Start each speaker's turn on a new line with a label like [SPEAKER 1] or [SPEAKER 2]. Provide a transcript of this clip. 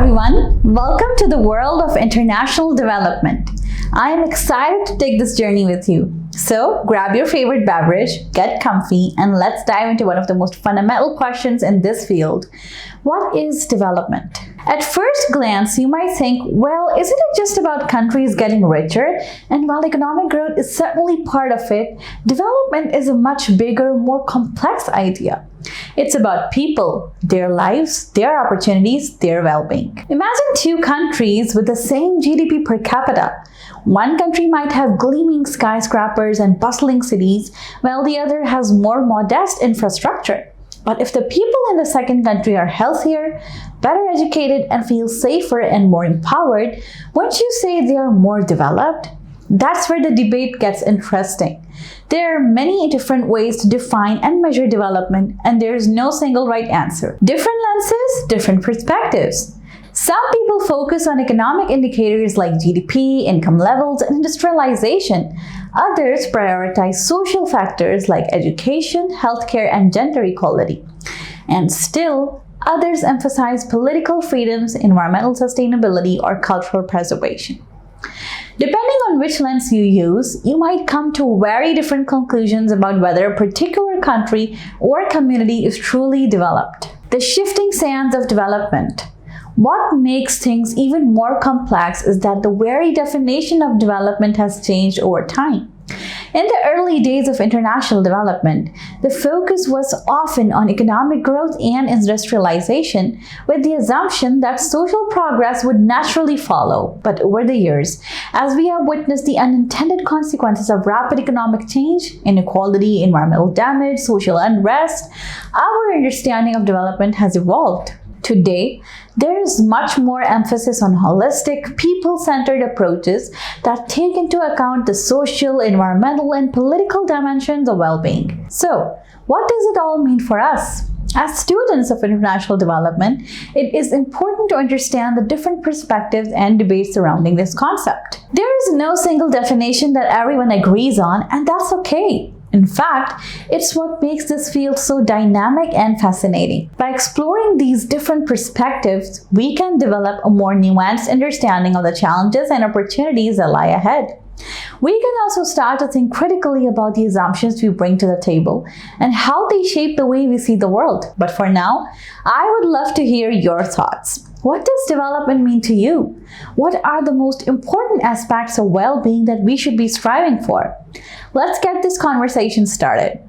[SPEAKER 1] everyone, welcome to the world of international development. I am excited to take this journey with you. So grab your favorite beverage, get comfy, and let's dive into one of the most fundamental questions in this field. What is development? At first glance, you might think, well, isn't it just about countries getting richer? And while economic growth is certainly part of it, development is a much bigger, more complex idea. It's about people, their lives, their opportunities, their well-being. Imagine two countries with the same GDP per capita. One country might have gleaming skyscrapers and bustling cities, while the other has more modest infrastructure. But if the people in the second country are healthier, better educated, and feel safer and more empowered, wouldn't you say they are more developed? That's where the debate gets interesting. There are many different ways to define and measure development, and there is no single right answer. Different lenses, different perspectives. Some people focus on economic indicators like GDP, income levels, and industrialization. Others prioritize social factors like education, healthcare, and gender equality. And still, others emphasize political freedoms, environmental sustainability, or cultural preservation. Depending on which lens you use, you might come to very different conclusions about whether a particular country or community is truly developed. The shifting sands of development. What makes things even more complex is that the very definition of development has changed over time. In the early days of international development, the focus was often on economic growth and industrialization, with the assumption that social progress would naturally follow. But over the years, as we have witnessed the unintended consequences of rapid economic change, inequality, environmental damage, social unrest, our understanding of development has evolved. Today, there is much more emphasis on holistic, people-centered approaches that take into account the social, environmental, and political dimensions of well-being. So, what does it all mean for us? As students of international development, it is important to understand the different perspectives and debates surrounding this concept. There is no single definition that everyone agrees on, and that's okay. In fact, it's what makes this field so dynamic and fascinating. By exploring these different perspectives, we can develop a more nuanced understanding of the challenges and opportunities that lie ahead. We can also start to think critically about the assumptions we bring to the table and how they shape the way we see the world. But for now, I would love to hear your thoughts. What does development mean to you? What are the most important aspects of well-being that we should be striving for? Let's get this conversation started.